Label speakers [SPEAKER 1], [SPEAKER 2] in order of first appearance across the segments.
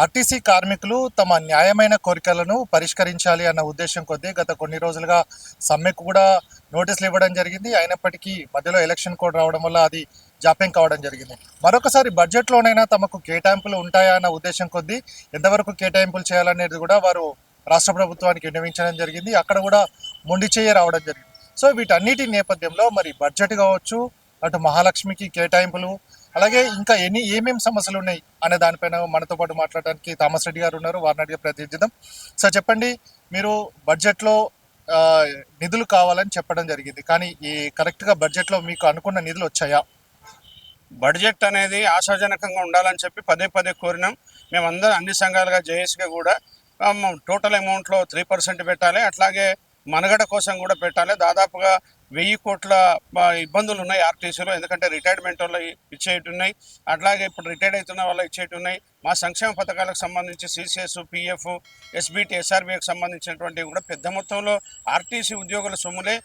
[SPEAKER 1] RTC కార్మికులు తమ న్యాయమైన కోరికలను పరిష్కరించాలి అన్న ఉద్దేశం కొద్దీ గత కొన్ని రోజులుగా సమ్మెకు కూడా నోటీసులు ఇవ్వడం జరిగింది. అయినప్పటికీ మధ్యలో ఎలక్షన్ కోడ్ రావడం వల్ల అది జాప్యం కావడం జరిగింది. మరొకసారి బడ్జెట్లోనైనా తమకు కేటాయింపులు ఉంటాయా అన్న ఉద్దేశం కొద్దీ ఎంతవరకు కేటాయింపులు చేయాలనేది కూడా వారు రాష్ట్ర ప్రభుత్వానికి విన్నవించడం జరిగింది. అక్కడ కూడా మొండి చేయ రావడం జరిగింది. సో వీటన్నిటి నేపథ్యంలో మరి బడ్జెట్ కావచ్చు, అటు మహాలక్ష్మికి కేటాయింపులు, అలాగే ఇంకా ఏమేమి సమస్యలు ఉన్నాయి అనే దానిపైన మనతో పాటు మాట్లాడడానికి థామస్ రెడ్డి గారు ఉన్నారు. వారిని అడిగే ప్రతినిధిద్దాం. సార్ చెప్పండి, మీరు బడ్జెట్లో నిధులు కావాలని చెప్పడం జరిగింది, కానీ ఈ కరెక్ట్గా బడ్జెట్లో మీకు అనుకున్న నిధులు వచ్చాయా?
[SPEAKER 2] బడ్జెట్ అనేది ఆశాజనకంగా ఉండాలని చెప్పి పదే పదే కోరినాం. మేమందరం అన్ని సంఘాలుగా జేఏసీగా కూడా టోటల్ అమౌంట్లో 3% పెట్టాలి, అట్లాగే మనుగడ కోసం కూడా పెట్టాలి. దాదాపుగా 1000 కోట్ల ఇబ్బందులు ఉన్నాయి ఆర్టీసీలో. ఎందుకంటే రిటైర్మెంట్ వల్ల ఇచ్చేటి ఉన్నాయి, అట్లాగే ఇప్పుడు రిటైర్డ్ అవుతున్న వల్ల ఇచ్చేటి ఉన్నాయి. మా సంక్షేమ పథకాలకు సంబంధించి సిసిఎస్, పిఎఫ్, ఎస్బిటి, ఎస్ఆర్బికి సంబంధించినటువంటివి కూడా పెద్ద మొత్తంలో ఆర్టీసీ ఉద్యోగుల సొమ్ములే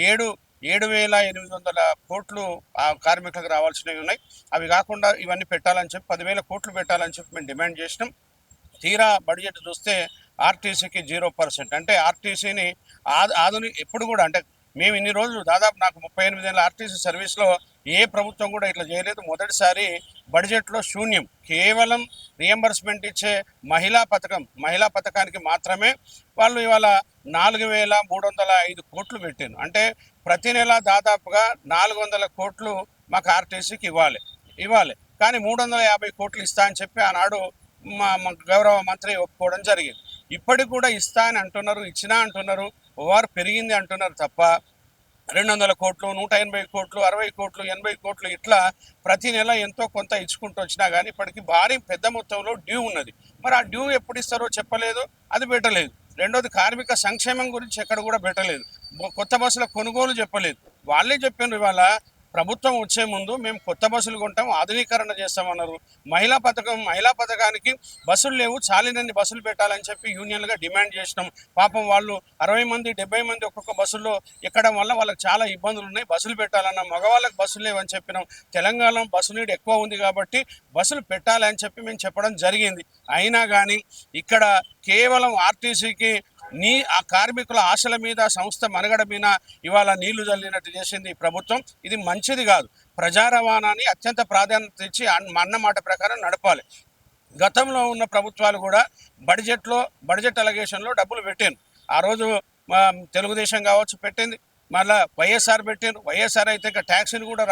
[SPEAKER 2] 7,800 కోట్లు ఆ కార్మికులకు రావాల్సినవి ఉన్నాయి. అవి కాకుండా ఇవన్నీ పెట్టాలని చెప్పి 10,000 కోట్లు పెట్టాలని చెప్పి మేము డిమాండ్ చేసినాం. తీరా బడ్జెట్ చూస్తే ఆర్టీసీకి 0%. అంటే ఆర్టీసీని ఎప్పుడు కూడా అంటే మేము ఇన్ని రోజులు దాదాపు నాకు 38 ఏళ్ళ ఆర్టీసీ సర్వీస్లో ఏ ప్రభుత్వం కూడా ఇట్లా చేయలేదు. మొదటిసారి బడ్జెట్లో శూన్యం. కేవలం రియంబర్స్మెంట్ ఇచ్చే మహిళా పథకానికి మాత్రమే వాళ్ళు ఇవాళ 4,305 కోట్లు పెట్టారు. అంటే ప్రతి నెల దాదాపుగా 400 కోట్లు మాకు ఆర్టీసీకి ఇవ్వాలి. కానీ 350 కోట్లు ఇస్తా అని చెప్పి ఆనాడు మా గౌరవ మంత్రి ఒప్పుకోవడం జరిగింది. ఇప్పటికి కూడా ఇస్తా అని అంటున్నారు, ఇచ్చినా అంటున్నారు, ఓఆర్ పెరిగింది అంటున్నారు తప్ప 200 కోట్లు, 180 కోట్లు, 60 కోట్లు, 80 కోట్లు ఇట్లా ప్రతి నెల ఎంతో కొంత ఇచ్చుకుంటూ వచ్చినా కానీ ఇప్పటికీ భారీ పెద్ద మొత్తంలో డ్యూ ఉన్నది. మరి ఆ డ్యూ ఎప్పుడు ఇస్తారో చెప్పలేదు, అది పెట్టలేదు. రెండోది కార్మిక సంక్షేమం గురించి ఎక్కడ కూడా పెట్టలేదు. కొత్త బస్సుల కొనుగోలు చెప్పలేదు. వాళ్ళే చెప్పారు ఇవాళ ప్రభుత్వం వచ్చే ముందు మేము కొత్త బస్సులు కొంటాం, ఆధునీకరణ చేస్తామన్నారు. మహిళా పథకానికి బస్సులు లేవు, చాలినన్ని బస్సులు పెట్టాలని చెప్పి యూనియన్లుగా డిమాండ్ చేసినాం. పాపం వాళ్ళు 60 మంది 70 మంది ఒక్కొక్క బస్సుల్లో ఎక్కడం వల్ల వాళ్ళకి చాలా ఇబ్బందులు ఉన్నాయి. బస్సులు పెట్టాలన్న మగవాళ్ళకి బస్సులు లేవని చెప్పినాం. తెలంగాణలో బస్సు నీడు ఎక్కువ ఉంది కాబట్టి బస్సులు పెట్టాలని చెప్పి మేము చెప్పడం జరిగింది. అయినా కానీ ఇక్కడ కేవలం ఆర్టీసీకి ఆ కార్మికుల ఆశల మీద, సంస్థ మనుగడ మీద ఇవాళ నీళ్లు చల్లినట్టు చేసింది ఈ ప్రభుత్వం. ఇది మంచిది కాదు. ప్రజా రవాణాని అత్యంత ప్రాధాన్యత ఇచ్చి అన్నమాట ప్రకారం నడపాలి. గతంలో ఉన్న ప్రభుత్వాలు కూడా బడ్జెట్ అలగేషన్లో డబ్బులు పెట్టాను. ఆ రోజు తెలుగుదేశం కావచ్చు పెట్టింది, మళ్ళీ వైఎస్ఆర్ పెట్టారు. వైఎస్ఆర్ అయితే ఇంకా ట్యాక్స్ని కూడా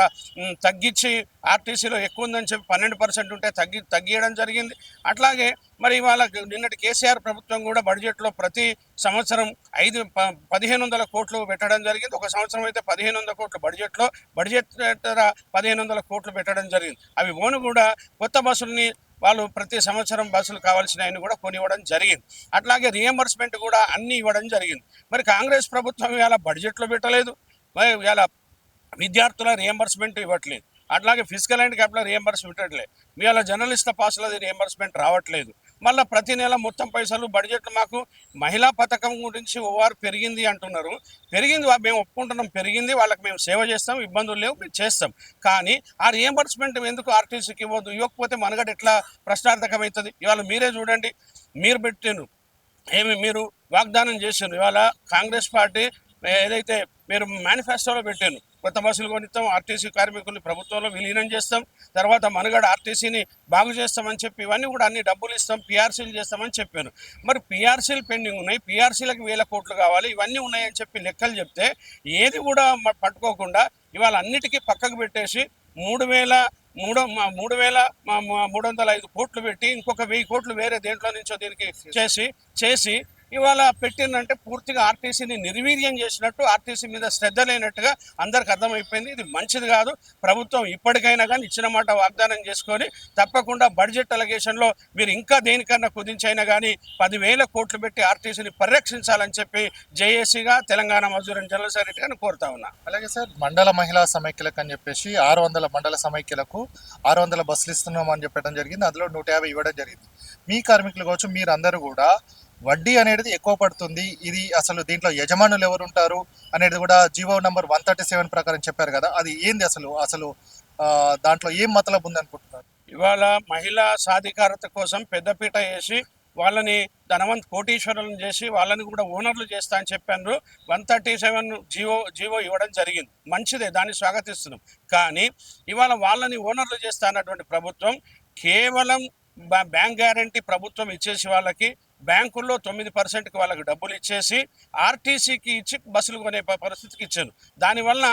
[SPEAKER 2] తగ్గించి ఆర్టీసీలో ఎక్కువ ఉందని చెప్పి 12% ఉంటే తగ్గియడం జరిగింది. అట్లాగే మరి ఇవాళ నిన్నటి కేసీఆర్ ప్రభుత్వం కూడా బడ్జెట్లో ప్రతి సంవత్సరం 1,500 కోట్లు పెట్టడం జరిగింది. ఒక సంవత్సరం అయితే 1,500 కోట్లు బడ్జెట్ 1,500 కోట్లు పెట్టడం జరిగింది. అవి ఓను కూడా కొత్త బస్సుల్ని వాళ్ళు ప్రతి సంవత్సరం బస్సులు కావాల్సిన ఆయన కూడా కొనివ్వడం జరిగింది. అట్లాగే రియంబర్స్మెంట్ కూడా అన్నీ ఇవ్వడం జరిగింది. మరి కాంగ్రెస్ ప్రభుత్వం ఇవాళ బడ్జెట్లో పెట్టలేదు, మరి ఇవాళ విద్యార్థుల రియంబర్స్మెంట్ ఇవ్వట్లేదు, అట్లాగే ఫిజికల్ అండ్ క్యాపిటల్ రియంబర్స్మెంట్ ఇవ్వట్లేదు, ఇవాళ జర్నలిస్ట్ల పాసులది రియంబర్స్మెంట్ రావట్లేదు. మళ్ళీ ప్రతి నెల మొత్తం పైసలు బడ్జెట్ మాకు మహిళా పథకం గురించి ఓఆర్ పెరిగింది అంటున్నారు. పెరిగింది మేము ఒప్పుకుంటున్నాం, పెరిగింది, వాళ్ళకి మేము సేవ చేస్తాం, ఇబ్బందులు లేవు, మేము చేస్తాం. కానీ ఆ రియంబర్స్మెంట్ ఎందుకు ఆర్టీసీకి ఇవ్వకపోతే మనగడ ఎట్లా ప్రశ్నార్థకమవుతుంది? ఇవాళ మీరే చూడండి, మీరు పెట్టిండ్రు మీరు వాగ్దానం చేసిండ్రు. ఇవాళ కాంగ్రెస్ పార్టీ ఏదైతే మీరు మేనిఫెస్టోలో పెట్టాను, కొత్త బస్సులు కొనిస్తాం, ఆర్టీసీ కార్మికుల్ని ప్రభుత్వంలో విలీనం చేస్తాం, తర్వాత మనుగడ ఆర్టీసీని బాగు చేస్తామని చెప్పి ఇవన్నీ కూడా అన్ని డబ్బులు ఇస్తాం, పిఆర్సీలు చేస్తామని చెప్పాను. మరి పిఆర్సీలు పెండింగ్ ఉన్నాయి, పిఆర్సీలకు 1,000 కోట్లు కావాలి, ఇవన్నీ ఉన్నాయని చెప్పి లెక్కలు చెప్తే ఏది కూడా పట్టుకోకుండా ఇవాళ అన్నిటికీ పక్కకు పెట్టేసి 3,305 కోట్లు పెట్టి ఇంకొక 1,000 కోట్లు వేరే దేంట్లో నుంచో దీనికి చేసి ఇవాళ పెట్టిందంటే పూర్తిగా ఆర్టీసీని నిర్వీర్యం చేసినట్టు, ఆర్టీసీ మీద శ్రద్ధ లేనట్టుగా అందరికి అర్థమైపోయింది. ఇది మంచిది కాదు. ప్రభుత్వం ఇప్పటికైనా కానీ ఇచ్చిన మాట వాగ్దానం చేసుకొని తప్పకుండా బడ్జెట్ అలగేషన్లో మీరు ఇంకా దేనికన్నా కుదించైనా కానీ 10,000 కోట్లు పెట్టి ఆర్టీసీని పరిరక్షించాలని చెప్పి జేఏసీగా తెలంగాణ మజ్దూర్ జనరల్ సెక్రటరీని కోరుతా ఉన్నా.
[SPEAKER 1] అలాగే సార్, మండల మహిళా సమైక్యలకు అని చెప్పేసి 600 మండల సమైక్యలకు 600 బస్సులు ఇస్తున్నామని చెప్పడం జరిగింది. అందులో 150 ఇవ్వడం జరిగింది. మీ కార్మికులు కావచ్చు, మీరందరూ కూడా వడ్డీ అనేది ఎక్కువ పడుతుంది, ఇది అసలు దీంట్లో యజమానులు ఎవరు ఉంటారు అనేది కూడా జీవో నంబర్ 137 ప్రకారం చెప్పారు కదా, అది ఏంది అసలు దాంట్లో ఏం మతలబు ఉంది అనుకుంటున్నారు?
[SPEAKER 2] ఇవాళ మహిళా సాధికారత కోసం పెద్దపీట వేసి వాళ్ళని కోటీశ్వరులను చేసి వాళ్ళని కూడా ఓనర్లు చేస్తా అని చెప్పారు. 137 జీవో ఇవ్వడం జరిగింది, మంచిదే, దాన్ని స్వాగతిస్తున్నాం. కానీ ఇవాళ వాళ్ళని ఓనర్లు చేస్తా అన్నటువంటి ప్రభుత్వం కేవలం బ్యాంక్ గ్యారంటీ ప్రభుత్వం ఇచ్చేసి వాళ్ళకి బ్యాంకుల్లో 9%కి వాళ్ళకి డబ్బులు ఇచ్చేసి ఆర్టీసీకి ఇచ్చి బస్సులు కొనే పరిస్థితికి ఇచ్చారు. దానివల్ల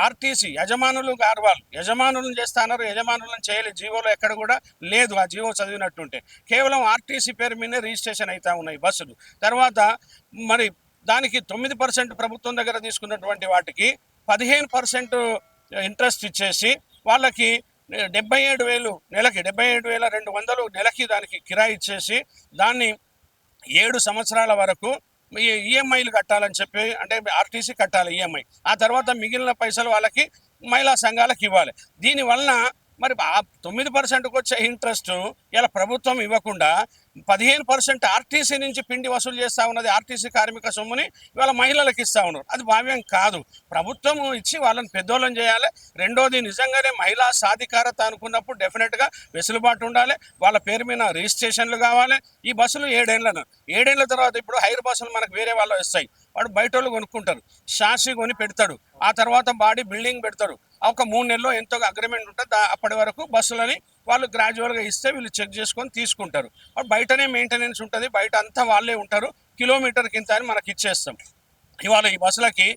[SPEAKER 2] ఆర్టీసీ యజమానులు గారు వాళ్ళు యజమానులను చేస్తున్నారు, యజమానులను చేయలేదు. జీవోలో ఎక్కడ కూడా లేదు ఆ జీవో చదివినట్టుంటే. కేవలం ఆర్టీసీ పేరు మీదే రిజిస్ట్రేషన్ అవుతా ఉన్నాయి బస్సులు. తర్వాత మరి దానికి 9% ప్రభుత్వం దగ్గర తీసుకున్నటువంటి వాటికి 15% ఇంట్రెస్ట్ ఇచ్చేసి వాళ్ళకి 77,000 నెలకి 77,200 నెలకి దానికి కిరాయి ఇచ్చేసి దాన్ని 7 సంవత్సరాల వరకు ఈఎంఐలు కట్టాలని చెప్పి, అంటే ఆర్టీసీ కట్టాలి ఈఎంఐ. ఆ తర్వాత మిగిలిన పైసలు వాళ్ళకి మహిళా సంఘాలకు ఇవ్వాలి. దీనివలన మరి ఆ 9%కు వచ్చే ఇంట్రెస్ట్ ఇలా ప్రభుత్వం ఇవ్వకుండా 15% ఆర్టీసీ నుంచి పిండి వసూలు చేస్తూ ఉన్నది. ఆర్టీసీ కార్మిక సొమ్ముని ఇవాళ మహిళలకు ఇస్తూ ఉన్నారు. అది భావ్యం కాదు. ప్రభుత్వం ఇచ్చి వాళ్ళని పెద్దోళ్ళని చేయాలి. రెండోది, నిజంగానే మహిళా సాధికారత అనుకున్నప్పుడు డెఫినెట్గా వెసులుబాటు ఉండాలి. వాళ్ళ పేరు మీద రిజిస్ట్రేషన్లు కావాలి. ఈ బస్సులు 7 ఏళ్ళ తర్వాత ఇప్పుడు హైర్ బస్సులు మనకు వేరే వాళ్ళు వస్తాయి. వాడు బయట వాళ్ళు కొనుక్కుంటారు, షాషి కొని పెడతాడు, ఆ తర్వాత బాడీ బిల్డింగ్ పెడతారు. ఒక 3 నెలల్లో ఎంతో అగ్రిమెంట్ ఉంటుంది. అప్పటి వరకు బస్సులని వాళ్ళు గ్రాడ్యువల్గా ఇస్తే వీళ్ళు చెక్ చేసుకొని తీసుకుంటారు. బయటనే మెయింటెనెన్స్ ఉంటుంది, బయట అంతా వాళ్ళే ఉంటారు. కిలోమీటర్కి ఇంత అని మనకి ఇచ్చేస్తాం. ఇవాళ ఈ బస్సులకి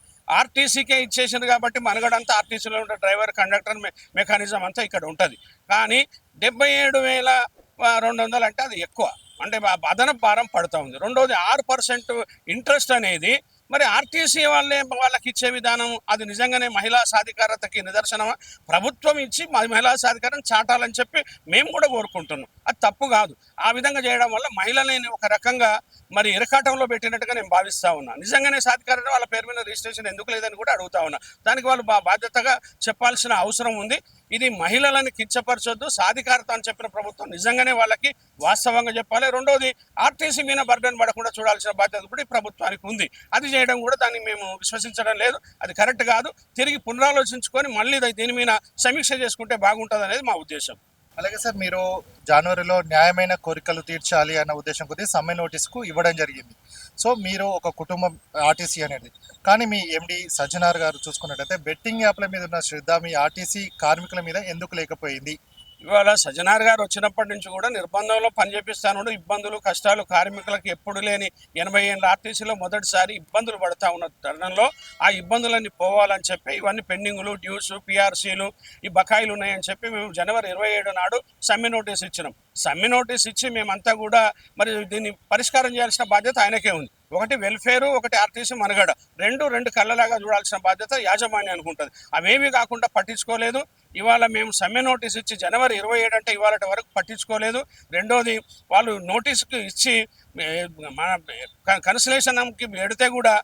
[SPEAKER 2] ఆర్టీసీకే ఇచ్చేసింది కాబట్టి మనగడంతా ఆర్టీసీలో ఉండే డ్రైవర్, కండక్టర్, మెకానిజం అంతా ఇక్కడ ఉంటుంది. కానీ 77,200 అంటే అది ఎక్కువ, అంటే అదనపు భారం పడుతూ ఉంది. రెండోది 6% ఇంట్రెస్ట్ అనేది మరి ఆర్టీసీ వాళ్ళకి ఇచ్చే విధానం అది నిజంగానే మహిళా సాధికారతకి నిదర్శనమా? ప్రభుత్వం ఇచ్చి మహిళా సాధికారం చాటాలని చెప్పి మేము కూడా కోరుకుంటున్నాం. అది తప్పు కాదు. ఆ విధంగా చేయడం వల్ల మహిళలని ఒక రకంగా మరి ఇరకాటంలో పెట్టినట్టుగా నేను భావిస్తా ఉన్నా. నిజంగానే సాధికారత వాళ్ళ పేరు మీద రిజిస్ట్రేషన్ ఎందుకు లేదని కూడా అడుగుతా ఉన్నా. దానికి వాళ్ళు బాధ్యతగా చెప్పాల్సిన అవసరం ఉంది. ఇది మహిళలను కించపరచొద్దు. సాధికారత అని చెప్పిన ప్రభుత్వం నిజంగానే వాళ్ళకి వాస్తవంగా చెప్పాలి. రెండోది, ఆర్టీసీ మీద బర్డెన్ పడకుండా చూడాల్సిన బాధ్యత కూడా ఈ ప్రభుత్వానికి ఉంది. అది చేయడం కూడా దాన్ని మేము విశ్వసించడం లేదు. అది కరెక్ట్ కాదు. తిరిగి పునరాలోచించుకొని మళ్ళీ దీని మీద సమీక్ష చేసుకుంటే బాగుంటుంది అనేది మా ఉద్దేశం.
[SPEAKER 1] అలాగే సార్, మీరు జనవరిలో న్యాయమైన కోరికలు తీర్చాలి అన్న ఉద్దేశం కొద్దీ సమ్మె నోటీస్కు ఇవ్వడం జరిగింది. సో మీరు ఒక కుటుంబం ఆర్టీసీ అనేది, కానీ మీ ఎండి సజ్జనార్ గారు చూసుకున్నట్టయితే బెట్టింగ్ యాప్ల మీద ఉన్న శ్రద్ధ మీ ఆర్టీసీ కార్మికుల మీద ఎందుకు లేకపోయింది?
[SPEAKER 2] ఇవాళ సజ్జనార్ గారు వచ్చినప్పటి నుంచి కూడా నిర్బంధంలో పనిచేపిస్తాను. ఇబ్బందులు, కష్టాలు కార్మికులకు ఎప్పుడు లేని 80 ఏళ్ళ ఆర్టీసీలో మొదటిసారి ఇబ్బందులు పడతా ఉన్న తరుణంలో ఆ ఇబ్బందులన్నీ పోవాలని చెప్పి ఇవన్నీ పెండింగులు, డ్యూస్, పిఆర్సీలు, ఈ బకాయిలు ఉన్నాయని చెప్పి మేము జనవరి 27 నాడు సమ్మె నోటీస్ ఇచ్చినాం. సమ్మె నోటీస్ ఇచ్చి మేమంతా కూడా మరి దీన్ని పరిష్కారం చేయాల్సిన బాధ్యత ఆయనకే ఉంది. ఒకటి వెల్ఫేరు, ఒకటి ఆర్టీసీ మనుగడ, రెండు కళ్ళలాగా చూడాల్సిన బాధ్యత యాజమాన్యానికి ఉంటుంది. అవేమీ కాకుండా పట్టించుకోలేదు. ఇవాళ మేము సమ్మె నోటీస్ ఇచ్చి జనవరి 27 అంటే ఇవాళ వరకు పట్టించుకోలేదు. రెండోది, వాళ్ళు నోటీసుకు ఇచ్చి మన కన్సలేషన్కి పెడితే కూడా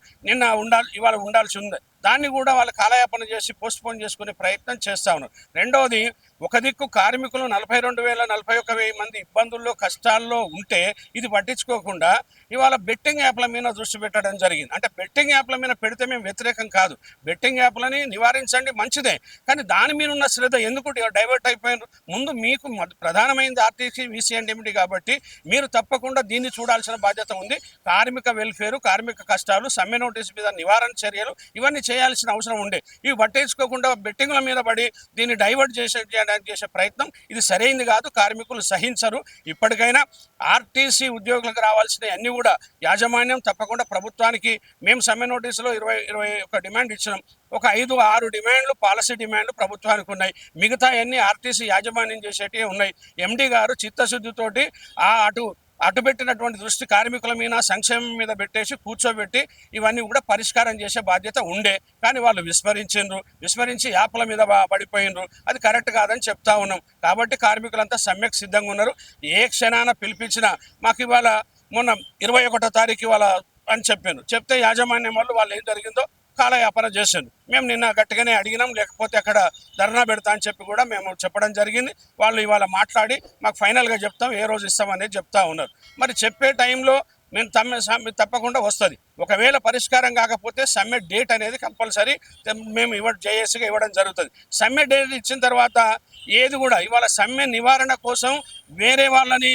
[SPEAKER 2] ఇవాళ ఉండాల్సి ఉంది. దాన్ని కూడా వాళ్ళు కాలయాపన చేసి పోస్ట్పోన్ చేసుకునే ప్రయత్నం చేస్తూ ఉన్నారు. రెండోది, ఒక దిక్కు కార్మికులు 42,041 మంది ఇబ్బందుల్లో, కష్టాల్లో ఉంటే ఇది పట్టించుకోకుండా ఇవాళ బెట్టింగ్ యాప్ల మీద దృష్టి పెట్టడం జరిగింది. అంటే బెట్టింగ్ యాప్ల మీద పెడితే మేము వ్యతిరేకం కాదు, బెట్టింగ్ యాప్లని నివారించండి, మంచిదే. కానీ దాని మీద ఉన్న శ్రద్ధ ఎందుకు డైవర్ట్ అయిపోయినారు? ముందు మీకు ప్రధానమైనది ఆర్టీసీ, వీసీ అండ్ ఎండి కాబట్టి మీరు తప్పకుండా దీన్ని చూడాల్సిన బాధ్యత ఉంది. కార్మిక వెల్ఫేరు, కార్మిక కష్టాలు, సమ్మె నోటీసు మీద నివారణ చర్యలు ఇవన్నీ చేయాల్సిన అవసరం ఉండే. ఇవి పట్టించుకోకుండా బెట్టింగ్ల మీద పడి దీన్ని డైవర్ట్ చేసే ప్రయత్నం ఇది సరైనది కాదు. కార్మికులు సహించరు. ఇప్పటికైనా ఆర్టీసీ ఉద్యోగులకు రావాల్సిన అన్ని కూడా యాజమాన్యం తప్పకుండా ప్రభుత్వానికి మేము సమ్మె నోటీసులో 21 డిమాండ్ ఇచ్చినాం. ఒక 5-6 డిమాండ్లు పాలసీ డిమాండ్లు ప్రభుత్వానికి ఉన్నాయి. మిగతా అన్ని ఆర్టీసీ యాజమాన్యం చేసేటివి ఉన్నాయి. ఎండి గారు చిత్తశుద్ధితోటి అటు పెట్టినటువంటి దృష్టి కార్మికుల మీద, సంక్షేమం మీద పెట్టేసి కూర్చోబెట్టి ఇవన్నీ కూడా పరిష్కారం చేసే బాధ్యత ఉండే. కానీ వాళ్ళు విస్మరించి యాప్ల మీద పడిపోయినరు. అది కరెక్ట్ కాదని చెప్తా ఉన్నాం. కాబట్టి కార్మికులంతా సమ్మెకు సిద్ధంగా ఉన్నారు. ఏ క్షణాన పిలిపించినా మాకు ఇవాళ మొన్న 21వ తారీఖు ఇవాళ అని చెప్తే యాజమాన్యం వాళ్ళు ఏం జరిగిందో కాలయాపన చేశాను. మేము నిన్న గట్టిగానే అడిగినాం, లేకపోతే అక్కడ ధర్నా పెడతా అని చెప్పి కూడా మేము చెప్పడం జరిగింది. వాళ్ళు ఇవాళ మాట్లాడి మాకు ఫైనల్గా చెప్తాం, ఏ రోజు ఇస్తామనేది చెప్తా ఉన్నారు. మరి చెప్పే టైంలో మేము సమ్మె తప్పకుండా వస్తుంది. ఒకవేళ పరిష్కారం కాకపోతే సమ్మె డేట్ అనేది కంపల్సరీ మేము జేఏసీగా ఇవ్వడం జరుగుతుంది. సమ్మె డేట్ ఇచ్చిన తర్వాత ఏది కూడా ఇవాళ సమ్మె నివారణ కోసం వేరే వాళ్ళని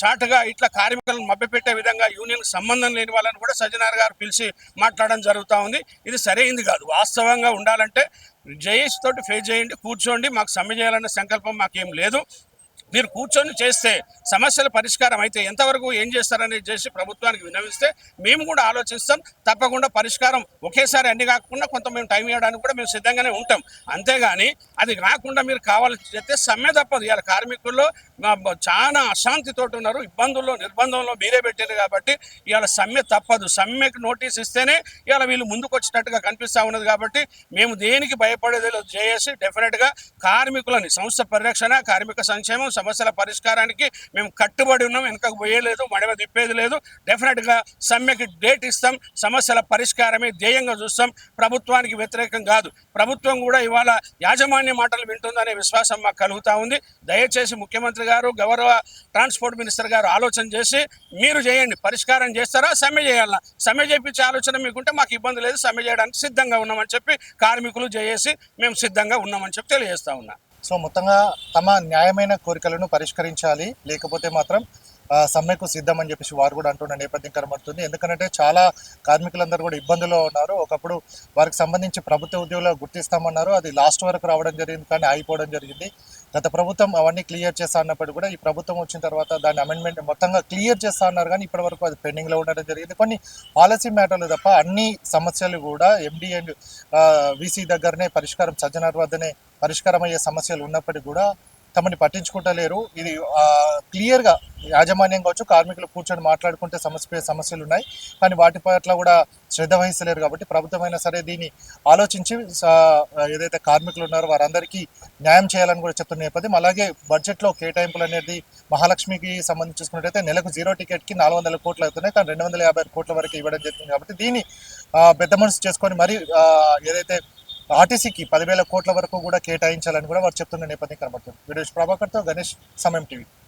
[SPEAKER 2] చాటుగా ఇట్లా కార్మికులను మభ్యపెట్టే విధంగా యూనియన్కి సంబంధం లేని వాళ్ళని కూడా సజ్జనార్ గారు పిలిచి మాట్లాడడం జరుగుతూ ఉంది. ఇది సరైంది కాదు. వాస్తవంగా ఉండాలంటే జేఏసీ తోటి ఫేస్ చేయండి, కూర్చోండి. మాకు సమ్మె చేయాలన్న సంకల్పం మాకేం లేదు. మీరు కూర్చొని చేస్తే సమస్యల పరిష్కారం అయితే ఎంతవరకు ఏం చేస్తారనేది చేసి ప్రభుత్వానికి విన్నవిస్తే మేము కూడా ఆలోచిస్తాం. తప్పకుండా పరిష్కారం ఒకేసారి అన్ని కాకుండా కొంత మేము టైం ఇవ్వడానికి కూడా మేము సిద్ధంగానే ఉంటాం. అంతేగాని అది కాకుండా మీరు కావాల్సి చెప్తే సమ్మె తప్పదు. ఇవాళ కార్మికుల్లో చాలా అశాంతితో ఉన్నారు, ఇబ్బందుల్లో నిర్బంధంలో మీరే పెట్టారు కాబట్టి ఇవాళ సమ్మె తప్పదు. సమ్మెకు నోటీస్ ఇస్తేనే ఇవాళ వీళ్ళు ముందుకు వచ్చినట్టుగా కనిపిస్తూ ఉన్నది. కాబట్టి మేము దేనికి భయపడేది చేసి డెఫినెట్గా కార్మికులని సంస్థ పరిరక్షణ, కార్మిక సంక్షేమం, సమస్యల పరిష్కారానికి మేము కట్టుబడి ఉన్నాం. వెనకకు పోయేలేదు, మడవ తిప్పేది లేదు. డెఫినెట్గా సమ్మెకి డేట్ ఇస్తాం. సమస్యల పరిష్కారమే ధ్యేయంగా చూస్తాం. ప్రభుత్వానికి వ్యతిరేకం కాదు. ప్రభుత్వం కూడా ఇవాళ యాజమాన్య మాటలు వింటుందనే విశ్వాసం మాకు కలుగుతూ ఉంది. దయచేసి ముఖ్యమంత్రి గారు, గౌరవ ట్రాన్స్పోర్ట్ మినిస్టర్ గారు ఆలోచన చేసి మీరు చేయండి. పరిష్కారం చేస్తారా, సమ్మె చేయాలా? సమ్మె చేయించే ఆలోచన మీకుంటే మాకు ఇబ్బంది లేదు, సమ్మె చేయడానికి సిద్ధంగా ఉన్నామని చెప్పి కార్మికులు చేసి మేము సిద్ధంగా ఉన్నామని చెప్పి తెలియజేస్తా ఉన్నా.
[SPEAKER 1] సో మొత్తంగా తమ న్యాయమైన కోరికలను పరిష్కరించాలి, లేకపోతే మాత్రం సమ్మెకు సిద్ధం అని చెప్పేసి వారు కూడా అంటున్న నేపథ్యం కనబడుతుంది. ఎందుకంటే చాలా కార్మికులందరూ కూడా ఇబ్బందుల్లో ఉన్నారు. ఒకప్పుడు వారికి సంబంధించి ప్రభుత్వ ఉద్యోగులు గుర్తిస్తామన్నారు, అది లాస్ట్ వరకు రావడం జరిగింది, కానీ ఆగిపోవడం జరిగింది. గత ప్రభుత్వం అవన్నీ క్లియర్ చేస్తా అన్నప్పుడు కూడా ఈ ప్రభుత్వం వచ్చిన తర్వాత దాని అమెండ్మెంట్ మొత్తంగా క్లియర్ చేస్తా అన్నారు, కానీ ఇప్పటి వరకు అది పెండింగ్లో ఉండడం జరిగింది. కొన్ని పాలసీ మ్యాటర్లు తప్ప అన్ని సమస్యలు కూడా ఎండి అండ్ వీసీ దగ్గరనే పరిష్కారం, సజ్జనార్ వద్దనే పరిష్కారం అయ్యే సమస్యలు ఉన్నప్పటికీ కూడా తమని పట్టించుకుంటలేరు. ఇది క్లియర్గా యాజమాన్యం కావచ్చు, కార్మికులు కూర్చొని మాట్లాడుకుంటే సమస్యలు ఉన్నాయి, కానీ వాటి పట్ల కూడా శ్రద్ధ వహిస్తలేరు. కాబట్టి ప్రభుత్వమైనా సరే దీన్ని ఆలోచించి ఏదైతే కార్మికులు ఉన్నారో వారందరికీ న్యాయం చేయాలని కూడా చెప్తున్న నేపథ్యం. అలాగే బడ్జెట్లో కేటాయింపులు అనేది మహాలక్ష్మికి సంబంధించి చూసుకున్నట్టయితే నెలకు 0 టికెట్కి 400 కోట్లు అవుతున్నాయి, కానీ 250 కోట్ల వరకు ఇవ్వడం జరిగింది. కాబట్టి దీన్ని పెద్ద మనసు చేసుకొని మరి ఏదైతే ఆర్టీసీకి 10,000 కోట్ల వరకు కూడా కేటాయించాలని కూడా వారు చెప్తున్న నేపథ్యం కనబడుతుంది. వీడియో ప్రభాకర్తో గణేష్, సమయం టీవీ.